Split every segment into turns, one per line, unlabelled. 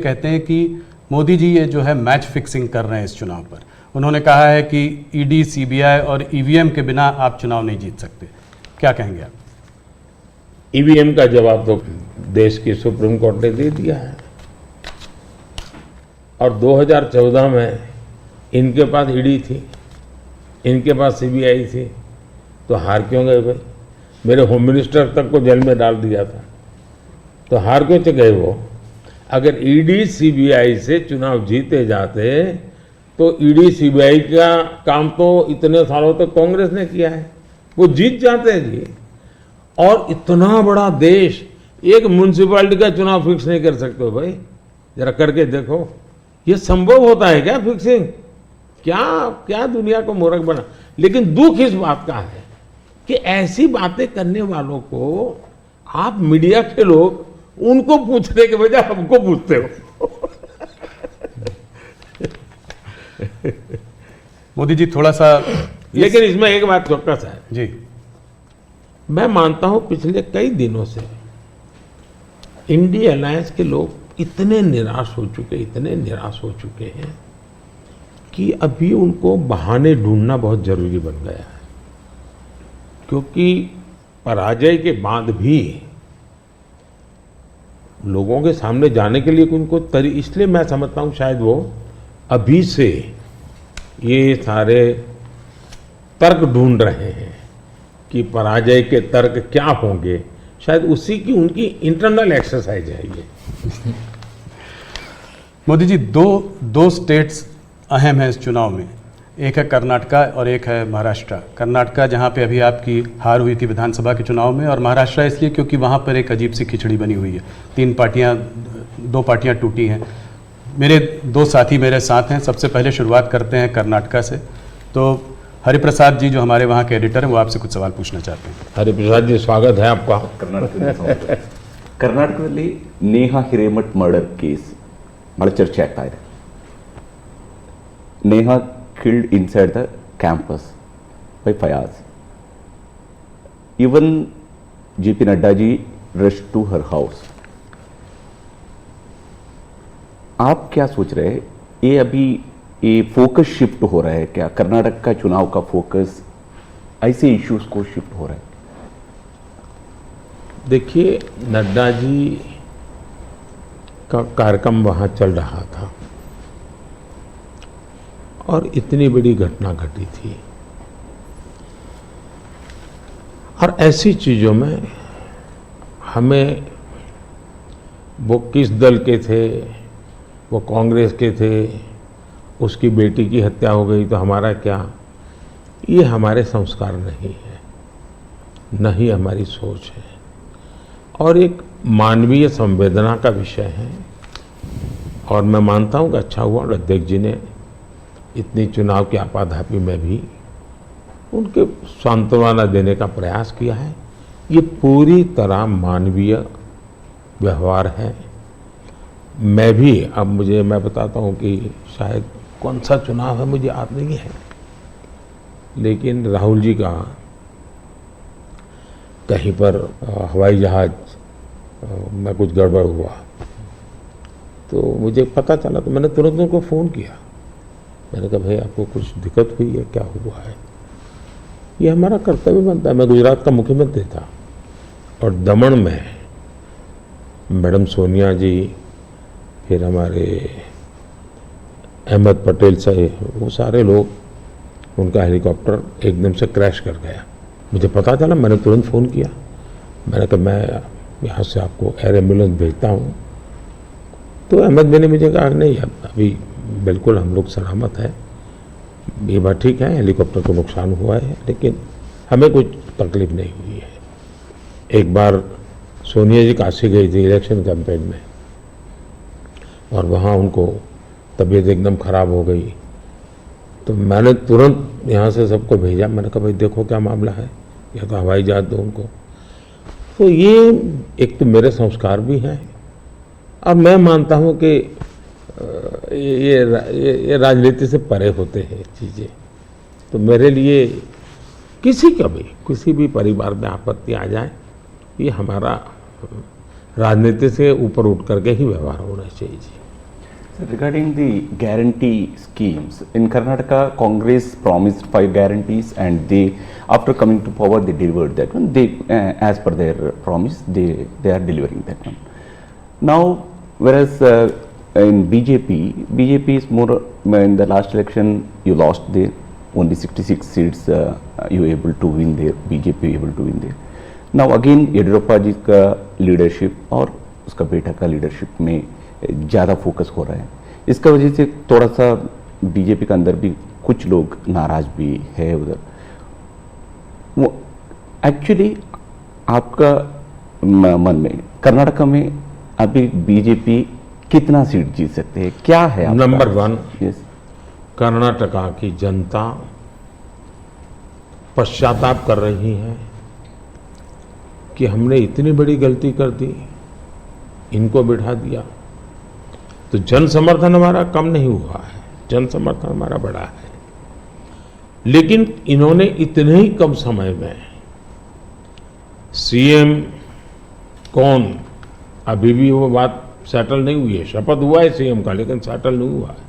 कहते हैं कि मोदी जी ये जो है मैच फिक्सिंग कर रहे हैं इस चुनाव पर। उन्होंने कहा है कि ईडी, सीबीआई और ईवीएम के बिना आप चुनाव नहीं जीत सकते। क्या कहेंगे आप?
ईवीएम का जवाब तो देश की सुप्रीम कोर्ट ने दे दिया है और 2014 में इनके पास ईडी थी, इनके पास सीबीआई थी, तो हार क्यों गए भाई? मेरे होम मिनिस्टर तक को जेल में डाल दिया था, तो हार क्यों गए वो? अगर ईडी सीबीआई से चुनाव जीते जाते तो ईडी सीबीआई का काम तो इतने सालों तक कांग्रेस ने किया है, वो जीत जाते हैं जी। और इतना बड़ा देश एक म्युनिसिपैलिटी का चुनाव फिक्स नहीं कर सकते हो भाई, जरा करके देखो, ये संभव होता है क्या फिक्सिंग? क्या क्या दुनिया को मूर्ख बना। लेकिन दुख इस बात का है कि ऐसी बातें करने वालों को आप मीडिया के लोग उनको पूछने के बजाय हमको पूछते हो।
मोदी जी थोड़ा सा
लेकिन इसमें एक बात चौकस है
जी,
मैं मानता हूं पिछले कई दिनों से इंडिया अलायंस के लोग इतने निराश हो चुके हैं कि अभी उनको बहाने ढूंढना बहुत जरूरी बन गया है, क्योंकि पराजय के बाद भी लोगों के सामने जाने के लिए उनको इसलिए मैं समझता हूं शायद वो अभी से ये सारे तर्क ढूंढ रहे हैं कि पराजय के तर्क क्या होंगे, शायद उसी की उनकी इंटरनल एक्सरसाइज है ये।
मोदी जी दो स्टेट्स अहम है इस चुनाव में, एक है कर्नाटका और एक है महाराष्ट्र। कर्नाटका जहां पे अभी आपकी हार हुई थी विधानसभा के चुनाव में, और महाराष्ट्र इसलिए क्योंकि वहां पर एक अजीब सी खिचड़ी बनी हुई है, दो पार्टियां टूटी हैं। मेरे दो साथी मेरे साथ हैं। सबसे पहले शुरुआत करते हैं कर्नाटका से। तो हरिप्रसाद जी जो हमारे वहाँ के एडिटर हैं वो आपसे कुछ सवाल पूछना चाहते हैं।
हरिप्रसाद जी स्वागत है आपका।
ಕರ್ನಾಟಕದಲ್ಲಿ ನೇಹಾ ಹಿರೇಮಠ್ ಮರ್ಡರ್ ಕೇಸ್ ಬಹಳ ಚರ್ಚೆ ಆಗ್ತಾ ಇದೆ. Neha killed inside the campus by Fayaz. Even JP Nadda ji rushed to her house. आप क्या सोच रहे हैं, ये अभी ये फोकस शिफ्ट हो रहा है क्या? कर्नाटक का चुनाव का फोकस ऐसे इश्यूज को शिफ्ट हो रहा है?
देखिए, नड्डा जी का कार्यक्रम वहाँ चल रहा था और इतनी बड़ी घटना घटी थी, और ऐसी चीज़ों में हमें वो किस दल के थे, वो कांग्रेस के थे, उसकी बेटी की हत्या हो गई तो हमारा क्या, ये हमारे संस्कार नहीं है, न ही हमारी सोच है, और एक मानवीय संवेदना का विषय है। और मैं मानता हूँ कि अच्छा हुआ अध्यक्ष जी ने इतनी चुनाव की आपाधापी में भी उनके सांत्वना देने का प्रयास किया है। ये पूरी तरह मानवीय व्यवहार है। मैं भी मैं बताता हूँ कि शायद कौन सा चुनाव है मुझे याद नहीं है, लेकिन राहुल जी का कहीं पर हवाई जहाज में कुछ गड़बड़ हुआ तो मुझे पता चला, तो मैंने तुरंत उनको फ़ोन किया। मैंने कहा भाई आपको कुछ दिक्कत हुई है, क्या हुआ है? ये हमारा कर्तव्य बनता है। मैं गुजरात का मुख्यमंत्री था और दमन में मैडम सोनिया जी, फिर हमारे अहमद पटेल साहब, वो सारे लोग, उनका हेलीकॉप्टर एकदम से क्रैश कर गया। मुझे पता चला, मैंने तुरंत फ़ोन किया। मैंने कहा मैं यहाँ से आपको एयर एम्बुलेंस भेजता हूँ। तो अहमद ने मुझे कहा नहीं, अभी बिल्कुल हम लोग सलामत है, ये बात ठीक है, हेलीकॉप्टर को नुकसान हुआ है लेकिन हमें कुछ तकलीफ नहीं हुई है। एक बार सोनिया जी काशी गई थी इलेक्शन कैंपेन में, और वहाँ उनको तबीयत एकदम ख़राब हो गई, तो मैंने तुरंत यहाँ से सबको भेजा। मैंने कहा भाई देखो क्या मामला है, या तो हवाई जहाज दो उनको। तो ये एक तो मेरे संस्कार भी हैं, और मैं मानता हूँ कि ये राजनीति से परे होते हैं चीज़ें। तो मेरे लिए किसी भी परिवार में आपत्ति आ जाए, ये हमारा राजनीति से ऊपर उठ करके ही व्यवहार होना चाहिए जी।
Regarding the guarantee schemes, in Karnataka, Congress promised 5 guarantees, and they, after coming to power, they delivered that one. They, as per their promise, they are delivering that one. Now, whereas in BJP is more, in the last election, you lost there, only 66 seats you were able to win there, BJP able to win there. Now again, Yediyurappa जी का leadership और उसका बेटा का leadership में ज़्यादा focus हो रहा है. इसका वजह से थोड़ा सा बीजेपी के अंदर भी कुछ लोग नाराज भी है उधर. वो एक्चुअली आपका मन में कर्नाटक में अभी बीजेपी कितना सीट जीत सकते हैं, क्या है आपका?
नंबर 1,
यस,
कर्नाटका की जनता पश्चाताप कर रही है कि हमने इतनी बड़ी गलती कर दी, इनको बिठा दिया. तो जन समर्थन हमारा कम नहीं हुआ है, जन समर्थन हमारा बढ़ा है. लेकिन इन्होंने इतने ही कम समय में सीएम कौन, अभी भी वो बात सेटल नहीं हुई है. शपथ हुआ है सीएम का, लेकिन सेटल नहीं हुआ है.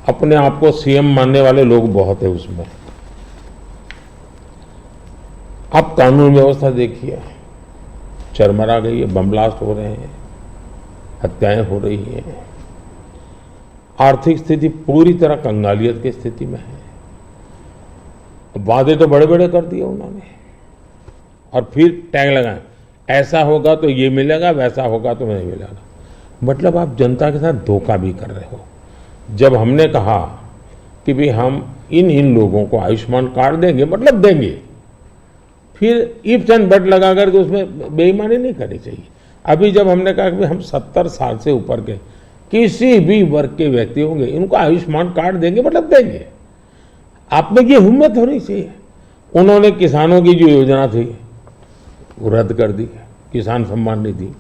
अपने आप को सीएम मानने वाले लोग बहुत है उसमें. आप कानून व्यवस्था देखिए, चरमरा गई है, बम ब्लास्ट हो रहे हैं, हत्याएं हो रही हैं. आर्थिक स्थिति पूरी तरह कंगालियत की स्थिति में है. वादे तो बड़े बड़े कर दिए उन्होंने, और फिर टैग लगाए, ऐसा होगा तो ये मिलेगा, वैसा होगा तो नहीं मिलेगा. मतलब आप जनता के साथ धोखा भी कर रहे हो. जब हमने कहा कि भाई हम इन लोगों को आयुष्मान कार्ड देंगे, मतलब देंगे, फिर इफ्स एंड बट लगा करके उसमें बेईमानी नहीं करनी चाहिए. अभी जब हमने कहा कि हम 70 साल से ऊपर के किसी भी वर्ग के व्यक्ति होंगे, इनको आयुष्मान कार्ड देंगे, मतलब देंगे. आप में ये हिम्मत होनी चाहिए. उन्होंने किसानों की जो योजना थी वो रद्द कर दी, किसान सम्मान निधि.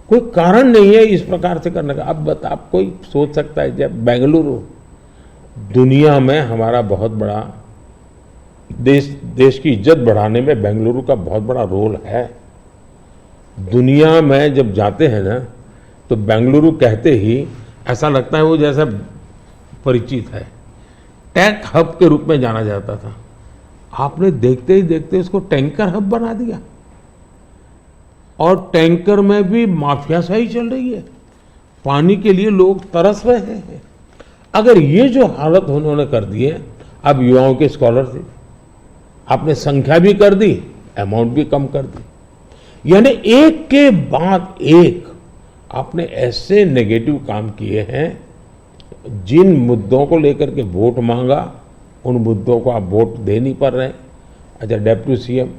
कोई कारण नहीं है इस प्रकार से करने का. अब आप कोई सोच सकता है, जब बेंगलुरु दुनिया में हमारा बहुत बड़ा देश की इज्जत बढ़ाने में बेंगलुरु का बहुत बड़ा रोल है. दुनिया में जब जाते हैं ना, तो बेंगलुरु कहते ही ऐसा लगता है वो जैसा परिचित है. टेक हब के रूप में जाना जाता था. आपने देखते ही देखते इसको टैंकर हब बना दिया, और टैंकर में भी माफियाशाही चल रही है. पानी के लिए लोग तरस रहे हैं. अगर ये जो हालत उन्होंने कर दी है, अब युवाओं के स्कॉलरशिप आपने संख्या भी कर दी, अमाउंट भी कम कर दी. यानी एक के बाद एक आपने ऐसे नेगेटिव काम किए हैं. जिन मुद्दों को लेकर के वोट मांगा, उन मुद्दों को आप वोट दे नहीं पा रहे हैं. अच्छा, डेप्यूटी सीएम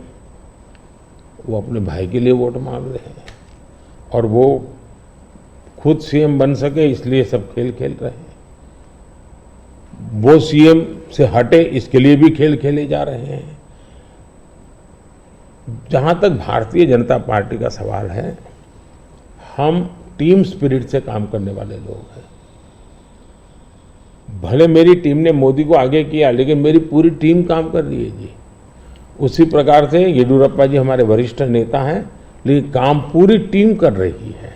वो अपने भाई के लिए वोट मांग रहे हैं, और वो खुद सीएम बन सके इसलिए सब खेल खेल रहे हैं. वो सीएम से हटे इसके लिए भी खेल खेले जा रहे हैं. जहां तक भारतीय जनता पार्टी का सवाल है, हम टीम स्पिरिट से काम करने वाले लोग हैं. भले मेरी टीम ने मोदी को आगे किया, लेकिन मेरी पूरी टीम काम कर रही है जी. उसी प्रकार से येडियुरप्पा जी हमारे वरिष्ठ नेता हैं, लेकिन काम पूरी टीम कर रही है,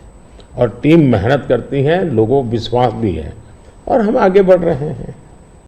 और टीम मेहनत करती है, लोगों को विश्वास भी है, और हम आगे बढ़ रहे हैं.